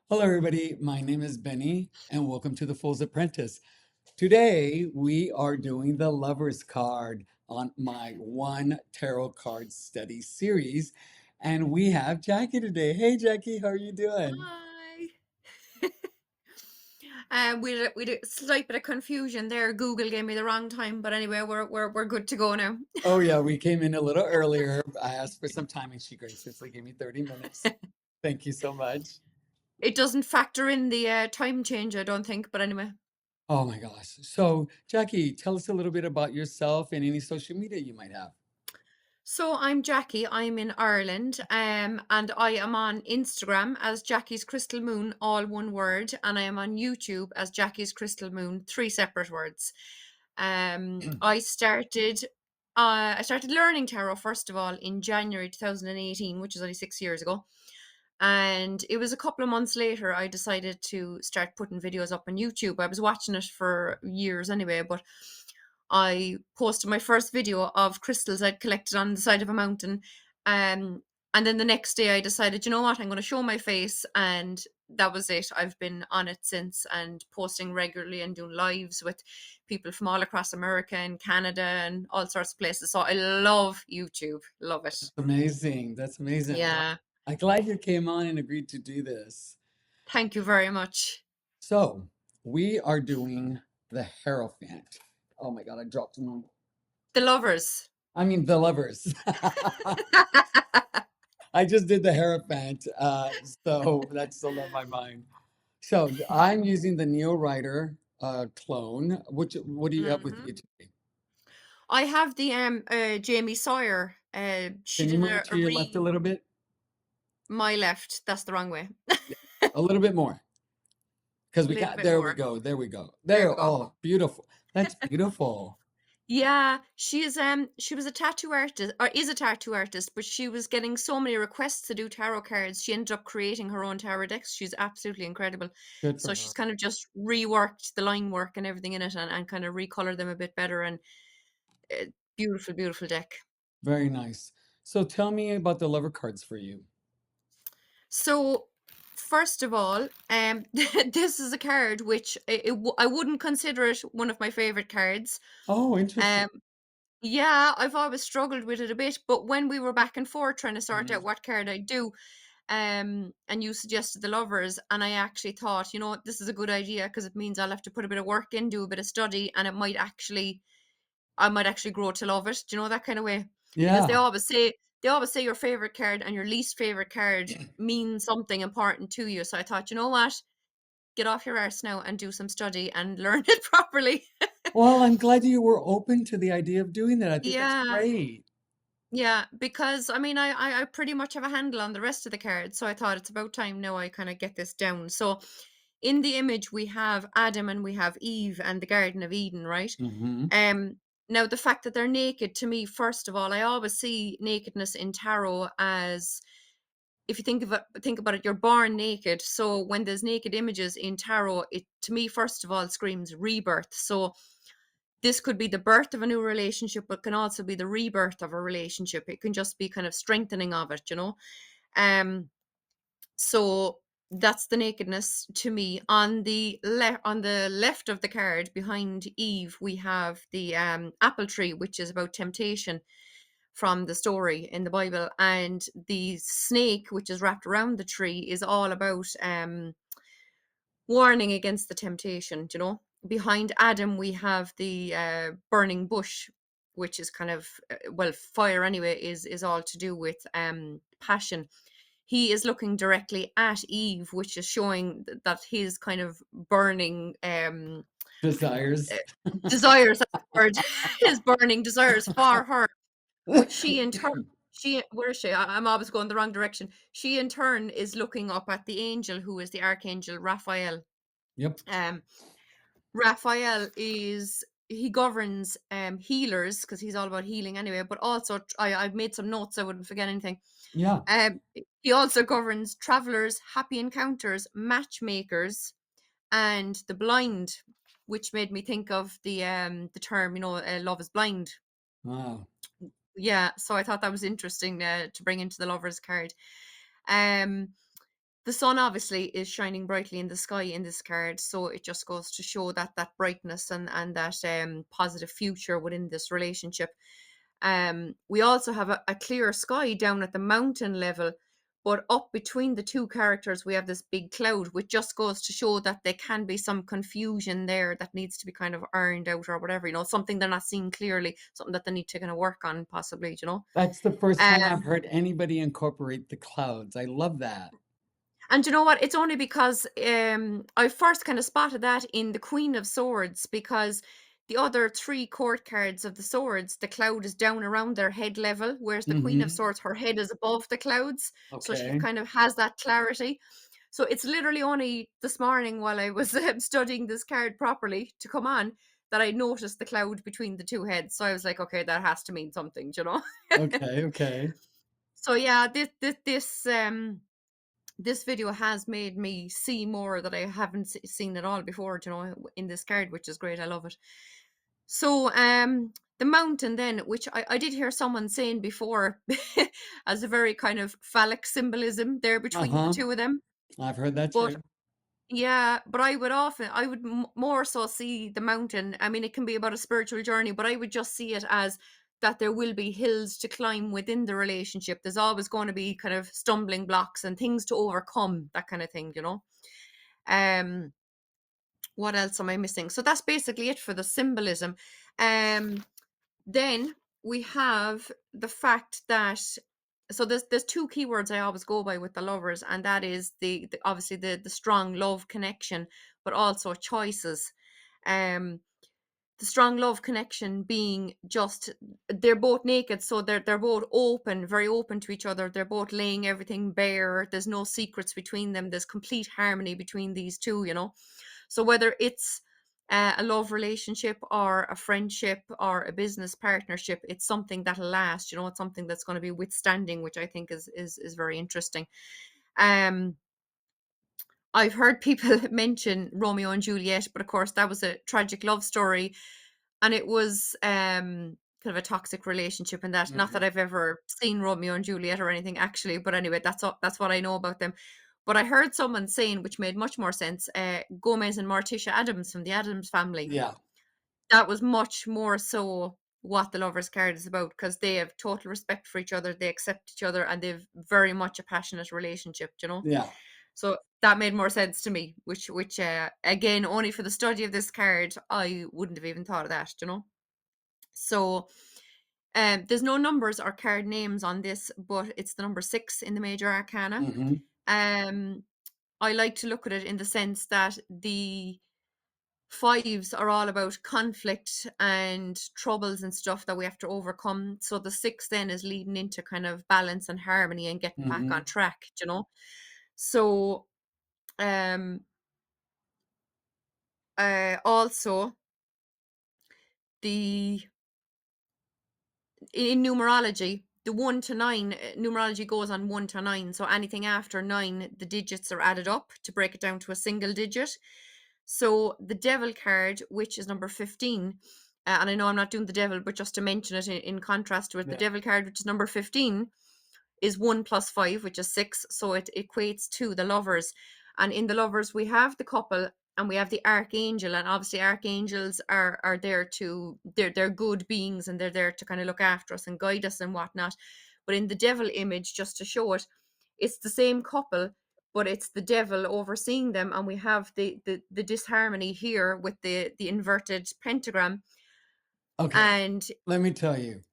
Hello, everybody. My name is Benny, and welcome to The Fool's Apprentice. Today, we are doing the Lover's card on my one tarot card study series, and we have Jackie today. Hey, Jackie, how are you doing? Hi. We a slight bit of confusion there. Google gave me the wrong time, but anyway, we're good to go now. Oh, yeah, we came in a little earlier. I asked for some time, and she graciously gave me 30 minutes. Thank you so much. It doesn't factor in the time change, I don't think, but anyway. Oh, my gosh. So, Jackie, tell us a little bit about yourself and any social media you might have. So I'm Jackie. I'm in Ireland, and I am on Instagram as Jackie's Crystal Moon, all one word, and I am on YouTube as Jackie's Crystal Moon, three separate words. I started. I started learning tarot first of all in January 2018, which is only 6 years ago. And it was a couple of months later I decided to start putting videos up on YouTube. I was watching it for years anyway, but I posted my first video of crystals I'd collected on the side of a mountain. Um, and then the next day I decided, you know what, I'm going to show my face. And that was it. I've been on it since and posting regularly and doing lives with people from all across America and Canada and all sorts of places. So I love YouTube. Love it. Amazing. That's amazing. Yeah. I'm glad you came on and agreed to do this. Thank you very much. So, we are doing the Hierophant. Oh my God, I dropped one. The lovers. I mean, the lovers. I just did the Hierophant, so that's still on my mind. So, I'm using the Neo Writer clone. What do you have with hmm you today? I have the Jamie Sawyer. She Can you did move to a your left a re little bit? my left. That's the wrong way. Yeah, a little bit more. Because A we little got, bit there we more. go. There we go. There There. we go. Oh, beautiful. That's beautiful. Yeah, she was a tattoo artist or is a tattoo artist, but she was getting so many requests to do tarot cards. She ended up creating her own tarot decks. She's absolutely incredible. Good for So she's her. kind of just reworked the line work and everything in it and kind of recolored them a bit better and uh, beautiful, beautiful deck. Very nice. So tell me about the lover cards for you. So, first of all, this is a card which I wouldn't consider it one of my favorite cards. Oh, interesting. Um, yeah, I've always struggled with it a bit, but when we were back and forth trying to sort Mhm. out what card I'd do, and you suggested the lovers, and I actually thought, you know what, this is a good idea because it means I'll have to put a bit of work in, do a bit of study, and I might actually grow to love it. Do you know that kind of way? Because Yeah. they always say your favorite card and your least favorite card means something important to you. So I thought, you know what? Get off your arse now and do some study and learn it properly. Well, I'm glad you were open to the idea of doing that. I think that's Yeah. great. Yeah, because I mean, I pretty much have a handle on the rest of the cards, so I thought it's about time now I kind of get this down. So, in the image we have Adam and we have Eve and the Garden of Eden, right? Hmm. Um, Now the fact that they're naked to me, first of all, I always see nakedness in tarot as if you think about it, you're born naked. So when there's naked images in tarot, it to me, first of all, screams rebirth. So this could be the birth of a new relationship, but can also be the rebirth of a relationship. It can just be kind of strengthening of it, you know. Um, so that's the nakedness to me. On the left of the card behind Eve, we have the apple tree, which is about temptation from the story in the Bible, and the snake, which is wrapped around the tree, is all about warning against the temptation. You know, behind Adam, we have the burning bush, which is kind of well, fire anyway. Is all to do with passion. He is looking directly at Eve, which is showing that his kind of burning Desires. uh, desires, that's the word, his burning desires for her, but she in turn, she where is she? I'm always going the wrong direction. She in turn is looking up at the angel who is the archangel Raphael. Yep. Um, Raphael is he governs healers because he's all about healing anyway. But also, I've made some notes so I wouldn't forget anything. Yeah. Um, he also governs travelers, happy encounters, matchmakers, and the blind, which made me think of the term, love is blind. Wow. Yeah, so I thought that was interesting to bring into the lovers card. Um, the sun obviously is shining brightly in the sky in this card, so it just goes to show that brightness and that positive future within this relationship. We also have a clear sky down at the mountain level, but up between the two characters we have this big cloud, which just goes to show that there can be some confusion there that needs to be kind of ironed out or whatever, something they're not seeing clearly, something that they need to kind of work on possibly. That's the first time I've Um, heard anybody incorporate the clouds. I love that. And you know what? It's only because I first kind of spotted that in the Queen of Swords, because the other three court cards of the swords, the cloud is down around their head level, whereas the Queen of Hmm. Swords, her head is above the clouds. So she Okay. kind of has that clarity. So it's literally only this morning while I was studying this card properly to come on that I noticed the cloud between the two heads. So I was like, okay, that has to mean something. Okay. Okay. So yeah, this video has made me see more that I haven't seen at all before, in this card, which is great. I love it. So, the mountain then, which I did hear someone saying before, as a very kind of phallic symbolism there between the Uh-huh. two of them. I've heard that But too. yeah, but I would more so see the mountain. I mean, it can be about a spiritual journey, but I would just see it as that there will be hills to climb within the relationship. There's always going to be kind of stumbling blocks and things to overcome, that kind of thing. Um, what else am I missing? So that's basically it for the symbolism. Um, then we have the fact that so there's two keywords I always go by with the lovers, and that is the obviously the strong love connection, but also choices. Um, the strong love connection being just they're both naked, so they're both open, very open to each other. They're both laying everything bare. There's no secrets between them. There's complete harmony between these two. So whether it's a love relationship or a friendship or a business partnership, it's something that'll last. It's something that's going to be withstanding, which I think is very interesting. Um, I've heard people mention Romeo and Juliet, but of course that was a tragic love story, and it was kind of a toxic relationship. And that, not that Mhm. I've ever seen Romeo and Juliet or anything actually, but anyway, that's what I know about them. But I heard someone saying, which made much more sense, Gomez and Morticia Adams from the Adams family. Yeah. That was much more so what the lovers card is about, because they have total respect for each other, they accept each other, and they've very much a passionate relationship. Yeah. So that made more sense to me, which again, only for the study of this card, I wouldn't have even thought of that. So there's no numbers or card names on this, but it's the number 6 in the major arcana. Hmm. Um, I like to look at it in the sense that the fives are all about conflict and troubles and stuff that we have to overcome. So the 6 then is leading into kind of balance and harmony and getting back on Hmm. track. So um also the in numerology, the 1 to 9 numerology goes on 1 to 9, so anything after 9, the digits are added up to break it down to a single digit. So the devil card, which is number 15, and I know I'm not doing the devil, but just to mention it in contrast to it, the Yeah. devil card, which is number 15, is 1 plus 5, which is 6. So it equates to the lovers. And in the lovers, we have the couple and we have the archangel. And obviously, archangels are there to, they're good beings, and they're there to kind of look after us and guide us and whatnot. But in the devil image, just to show it, it's the same couple, but it's the devil overseeing them. And we have the disharmony here with the inverted pentagram. Okay. And Let me tell you,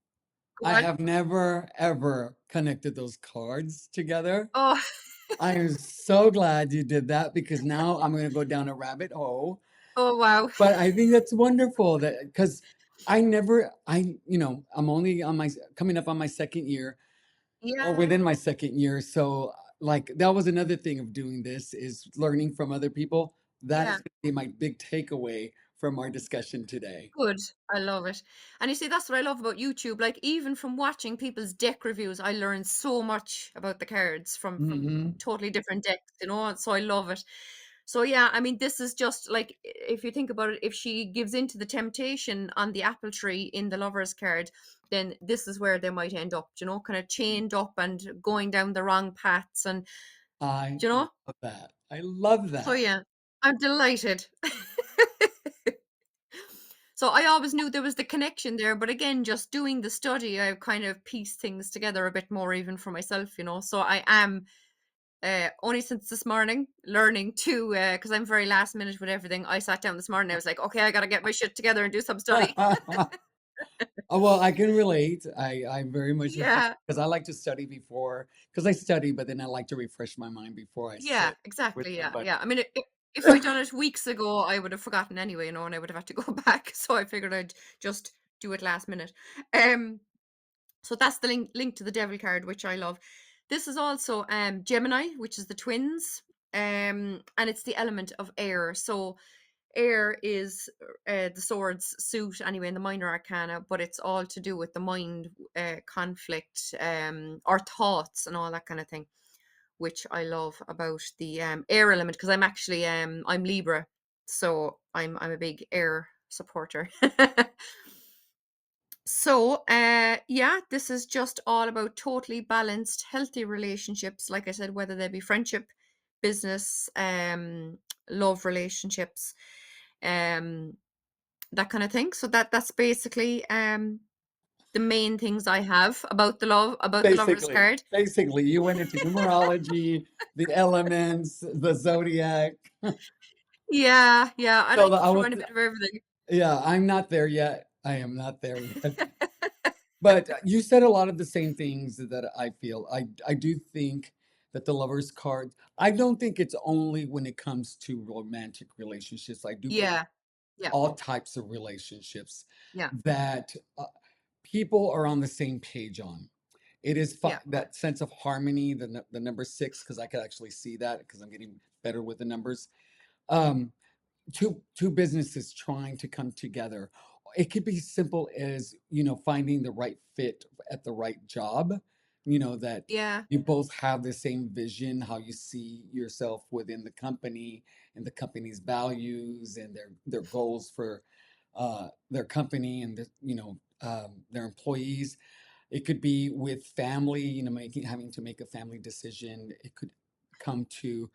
go I on. have never ever connected those cards together. Oh, I am so glad you did that because now I'm going to go down a rabbit hole. oh, wow. But I think that's wonderful that because I'm only on my coming up on my second year or Yeah. within my second year. So like that was another thing of doing this is learning from other people. That is Yeah. going to be my big takeaway from our discussion today. Good. I love it. And you see, that's what I love about YouTube. Like, even from watching people's deck reviews, I learned so much about the cards from Hmm. totally different decks. So I love it. So yeah, I mean, this is just like, if you think about it, if she gives into the temptation on the apple tree in the lover's card, then this is where they might end up, kind of chained up and going down the wrong paths. And I Do you know? love that. I love So that. yeah, I'm delighted. So I always knew there was the connection there, but again, just doing the study, I've kind of pieced things together a bit more even for myself, you know. So I am only since this morning learning to because I'm very last minute with everything. I sat down this morning, I was like, okay, I gotta get my shit together and do some study. Oh, well, I can relate. I very much Yeah, because I like to study before, because I study, but then I like to refresh my mind before I yeah, sit with exactly. Yeah, somebody. yeah. I mean, if I'd done it weeks ago, I would have forgotten anyway, you know, and I would have had to go back. So I figured I'd just do it last minute. Um, So that's the link to the devil card, which I love. This is also Gemini, which is the twins. And it's the element of air. So air is the swords suit anyway in the minor arcana, but it's all to do with the mind, conflict, our thoughts and all that kind of thing, which I love about the air element because I'm actually I'm Libra, so I'm a big air supporter. So, yeah, this is just all about totally balanced, healthy relationships. Like I said, whether they be friendship, business, love relationships, um, that kind of thing. So that's basically the main things I have about the lover's Basically, card. basically, you went into numerology, the elements, the zodiac. Yeah, yeah, I So like the, to I throw was, in a bit of everything. yeah, I'm not there yet. I am not there yet. But you said a lot of the same things that I feel. I do think that the lovers card, I don't think it's only when it comes to romantic relationships. I do believe Yeah, yeah, all types of relationships yeah, that people are on the same page on. It is yeah, that sense of harmony, the number six, because I could actually see that because I'm getting better with the numbers. Um, two businesses trying to come together. It could be simple as, finding the right fit at the right job, that yeah, you both have the same vision, how you see yourself within the company and the company's values and their goals for their company and their employees. It could be with family, having to make a family decision. It could come to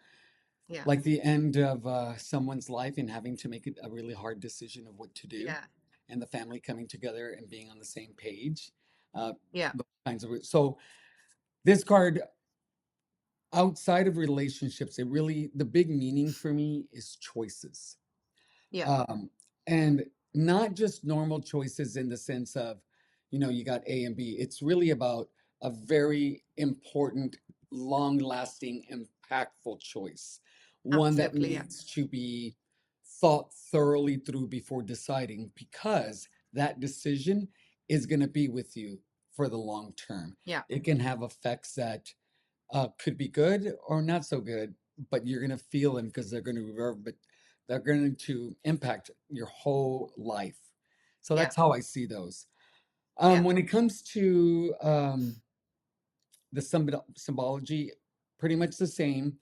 yeah, like the end of someone's life and having to make a really hard decision of what to do, yeah, and the family coming together and being on the same page. Uh, yeah, those kinds of so this card, outside of relationships, it really, the big meaning for me is choices. yeah, Um, and not just normal choices in the sense of, you got A and B. It's really about a very important, long lasting, impactful choice. One that absolutely. Yeah, needs to be thought thoroughly through before deciding, because that decision is going to be with you for the long term. yeah, It can have effects that could be good or not so good, but you're going to feel them because they're going to reverberate, they're going to impact your whole life. So yeah, that's how I see those. yeah, When it comes to the symbology, pretty much the same.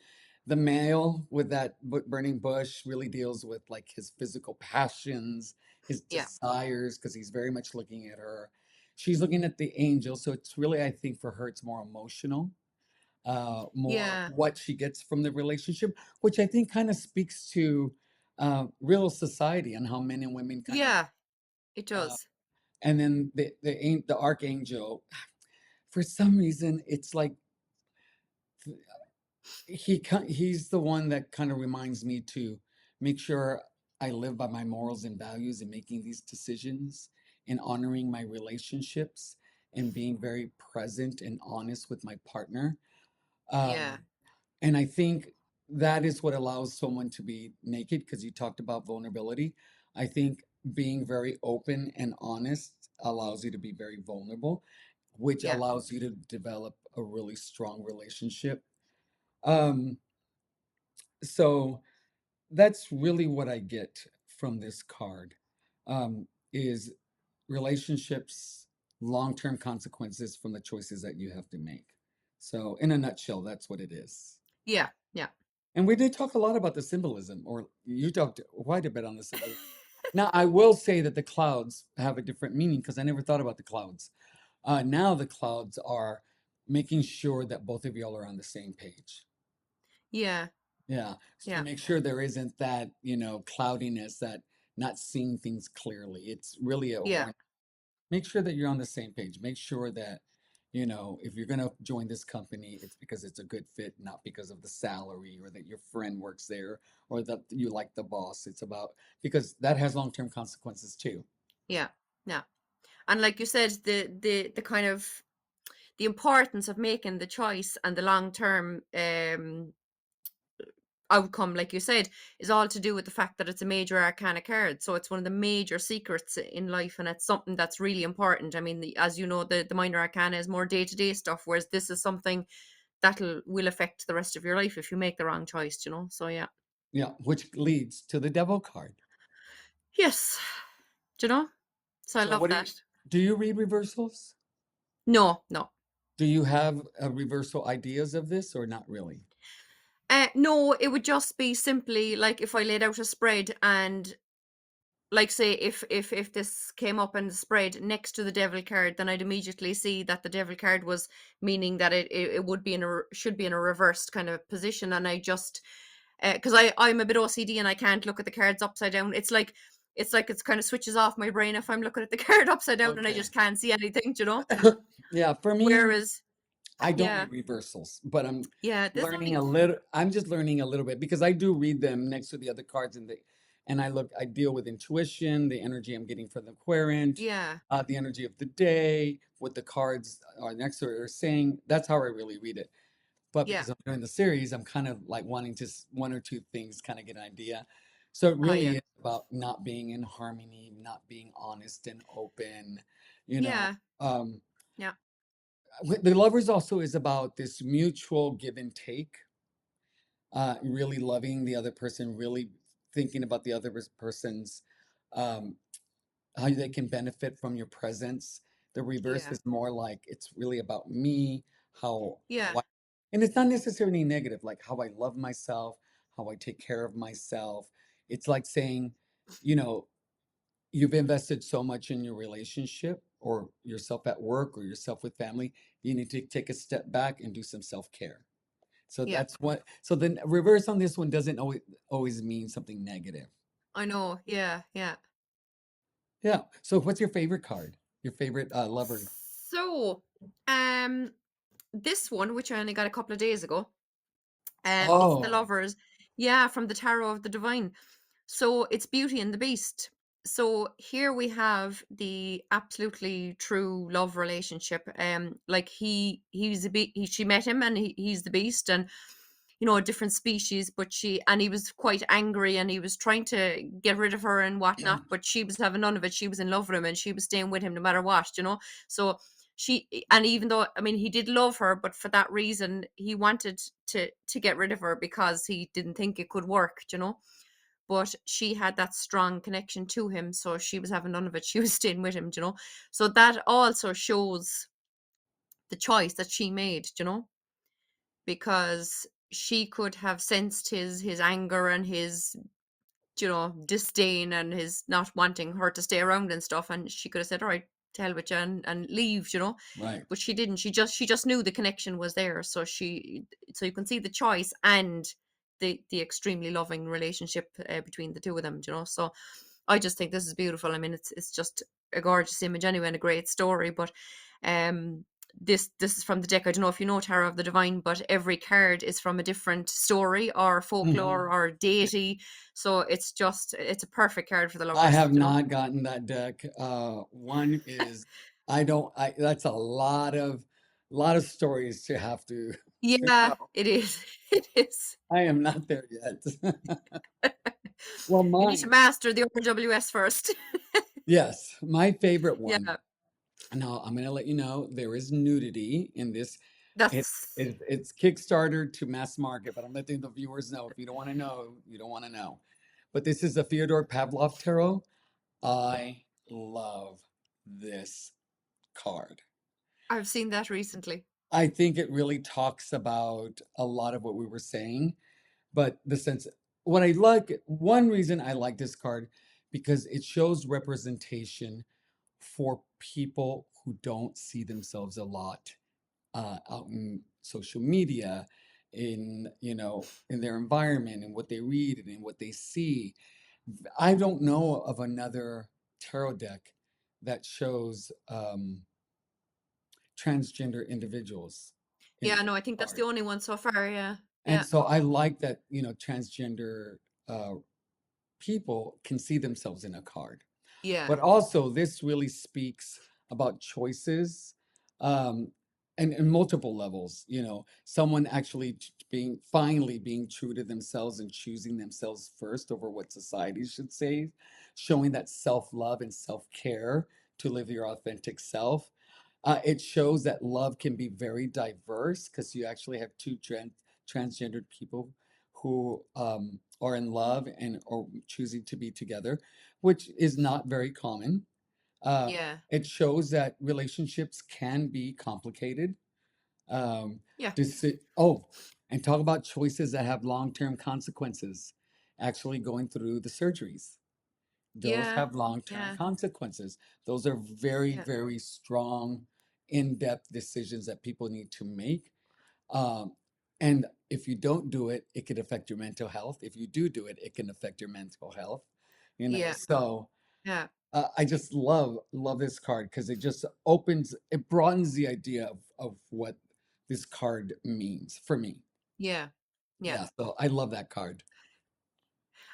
The male with that burning bush really deals with like his physical passions, his yeah, desires, because he's very much looking at her. She's looking at the angel, so it's really, I think for her, it's more emotional, more yeah, what she gets from the relationship, which I think kind of speaks to real society and how men and women kind of. yeah. It Uh, does. and then the archangel, for some reason, it's like he's the one that kind of reminds me to make sure I live by my morals and values in making these decisions and honoring my relationships and being very present and honest with my partner. Yeah, Um, And I think that is what allows someone to be naked, because you talked about vulnerability. I think being very open and honest allows you to be very vulnerable, which yeah, allows you to develop a really strong relationship. Um, so that's really what I get from this card, is relationships, long-term consequences from the choices that you have to make. So in a nutshell, that's what it is. yeah, yeah. And we did talk a lot about the symbolism, or you talked quite a bit on the symbolism. Now, I will say that the clouds have a different meaning because I never thought about the clouds. Now the clouds are making sure that both of y'all are on the same page. Yeah. Yeah, to Yeah. make sure there isn't that, cloudiness, that not seeing things clearly. It's really a Yeah. awareness. Make sure that you're on the same page. Make sure that, if you're going to join this company, it's because it's a good fit, not because of the salary or that your friend works there or that you like the boss. It's about, because that has long-term consequences too. Yeah. Yeah. And like you said, the kind of the importance of making the choice and the long term outcome, like you said, is all to do with the fact that it's a major arcana card. So it's one of the major secrets in life, and it's something that's really important. I mean, as you know, the minor arcana is more day to day stuff, whereas this is something that'll will affect the rest of your life if you make the wrong choice. So yeah. Yeah, which leads to the devil card. Yes. Do you know? So I So love what that. do you read reversals? No, no. Do you have reversal ideas of this or not really? No, it would just be simply like if I laid out a spread and like say if this came up in the spread next to the devil card, then I'd immediately see that the devil card was meaning that it would be should be in a reversed kind of position, and I just because I'm a bit OCD and I can't look at the cards upside down. It's like it's kind of switches off my brain if I'm looking at the card upside down and I Okay. just can't see anything, Yeah, for me, Whereas I don't yeah, read reversals, but yeah, there's learning only a little. I'm just learning a little bit because I do read them next to the other cards, and I deal with intuition, the energy I'm getting from the querent, yeah, the energy of the day, what the cards are next to it are saying. That's how I really read it. But yeah, because I'm doing the series, I'm kind of like wanting to one or two things kind of get an idea. So it yeah, really is about not being in harmony, not being honest and open, you know. yeah, Um, yeah, the lovers also is about this mutual give and take, really loving the other person, really thinking about the other person's, um, how they can benefit from your presence. The reverse yeah, is more like it's really about me, how yeah, I, and it's not necessarily negative, like how I love myself, how I take care of myself. It's like saying, you know, you've invested so much in your relationship or yourself at work or yourself with family, you need to take a step back and do some self-care. So yeah. that's what, so the reverse on this one doesn't always mean something negative. I know. Yeah, yeah. Yeah. So what's your favorite card? Your favorite lover? So, um, this one, which I only got a couple of days ago, it's the Oh, lovers. Yeah, from the Tarot of the Divine. So it's Beauty and the Beast. So here we have the absolutely true love relationship. Like he's a she met him and he's the beast, and a different species, but he was quite angry and he was trying to get rid of her and whatnot, but she was having none of it. She was in love with him and she was staying with him no matter what. So and even though, I mean, he did love her, but for that reason he wanted to get rid of her because he didn't think it could work. But she had that strong connection to him, so she was having none of it. She was staying with him. So that also shows the choice that she made, because she could have sensed his anger and his disdain and his not wanting her to stay around and stuff, and she could have said, all right, to hell with you, and leave. right. But she didn't. She just knew the connection was there, so you can see the choice and the extremely loving relationship between the two of them. So I just think this is beautiful. I mean, it's just a gorgeous image anyway and a great story. But um this is from the deck. I don't know if you know Tarot of the Divine, but every card is from a different story or folklore Mhm. or deity. So it's a perfect card for the I lovers. have not gotten that deck. One is that's a lot of stories to have to figure Yeah, out. it is. It is. I am not there yet. Well, You need to mine, master the RWS first. yes, my favorite one. Yeah, Now, I'm gonna let you know there is nudity in this. It, that's it's Kickstarter to mass market, but I'm letting the viewers know. If you don't want to know, you don't want to know. But this is a Fyodor Pavlov tarot. I love this card. I've seen that recently. I think it really talks about a lot of what we were saying, but the sense, one reason I like this card, because it shows representation for people who don't see themselves a lot out in social media. in, in their environment and what they read and in what they see. I don't know of another tarot deck that shows transgender individuals in Yeah, no, I think that's the card. only one so far. Yeah. And Yeah. so I like that, transgender uh, people can see themselves in a card. Yeah. But also, this really speaks about choices, um, and in multiple levels. Someone actually finally being true to themselves and choosing themselves first over what society should say, showing that self-love and self-care to live your authentic self. It shows that love can be very diverse because you actually have two transgendered people who are in love and are choosing to be together, which is not very common. Uh, Yeah. it shows that relationships can be complicated. Um, Yeah. oh, and talk about choices that have long-term consequences. Actually, going through the surgeries, those Yeah. have long-term Yeah. consequences. Those are very, Yeah. very strong, in-depth decisions that people need to make. Um, and if you don't do it, it could affect your mental health. If you do it, it can affect your mental health. Yeah. So Yeah. I just love this card because it broadens the idea of what this card means for me. Yeah. Yeah. Yeah, so I love that card.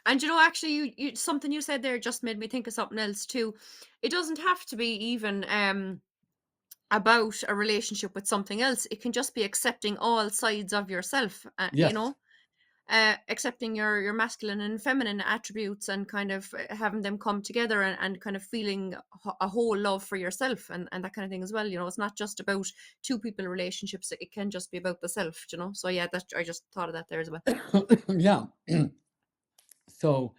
And actually, you something you said there just made me think of something else too. It doesn't have to be even about a relationship with something else. It can just be accepting all sides of yourself. Yes. Accepting your masculine and feminine attributes and kind of having them come together and kind of feeling a whole love for yourself and that kind of thing as well. It's not just about two people relationships. It can just be about the self. So yeah, that I just thought of that there as well. Yeah. So,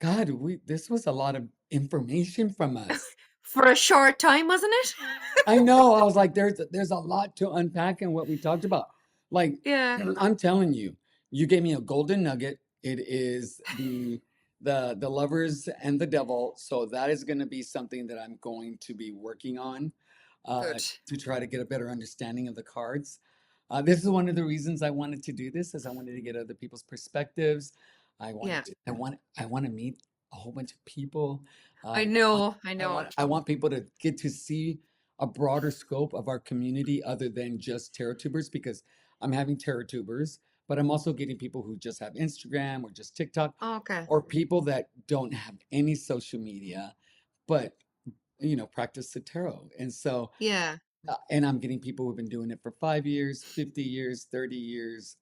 God, we this was a lot of information from us. For a short time, wasn't it? I know. I was like, there's a lot to unpack in what we talked about. Like, Yeah. I'm telling you, you gave me a golden nugget. It is the lovers and the devil. So that is going to be something that I'm going to be working on Good. to try to get a better understanding of the cards. This is one of the reasons I wanted to do this, is I wanted to get other people's perspectives. Yeah. I want to meet a whole bunch of people. I I want know. I know. I want people to get to see a broader scope of our community other than just tarot tubers, because I'm having tarot tubers, but I'm also getting people who just have Instagram or just TikTok, Okay. or people that don't have any social media, but practice the tarot. And so, Yeah. and I'm getting people who've been doing it for 5 years, 50 years, 30 years,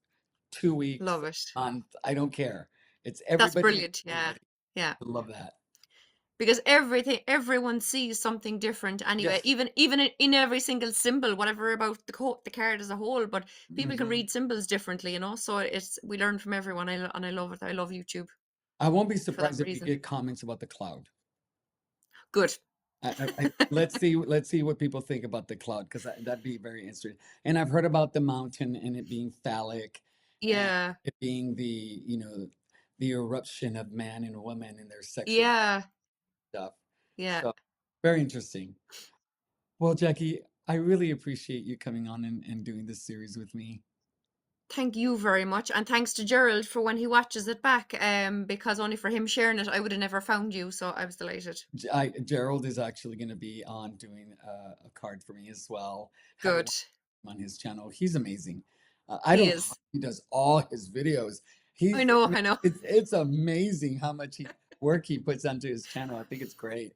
2 weeks, Love it. a month. I don't care. It's That's everybody and brilliant. Yeah. anybody. Yeah. I love that. Because everyone sees something different anyway, Yes. even in every single symbol, whatever about the card as a whole, but people can Mhm. read symbols differently, so we learn from everyone. And I love it. I love YouTube I won't be for that surprised if you reason. get comments about the cloud. Good. Let's see what people think about the cloud, because that'd be very interesting. And I've heard about the mountain and it being phallic, and Yeah. it being the eruption of man and woman and their sexual Yeah. stuff. Yeah. So very interesting. Well, Jackie, I really appreciate you coming on and doing this series with me. Thank you very much, and thanks to Gerald for when he watches it back. Because only for him sharing it, I would have never found you. So I was delighted. Gerald is actually going to be on doing a card for me as well. Haven't Good. watched him on his channel. He's amazing. I He don't know how is. he does all his videos. I He's know. I know. it's amazing how much work he puts onto his channel. I think it's great.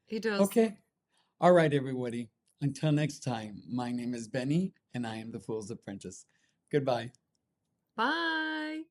He does. Okay. All right, everybody. Until next time, my name is Benny, and I am the Fool's Apprentice. Goodbye. Bye.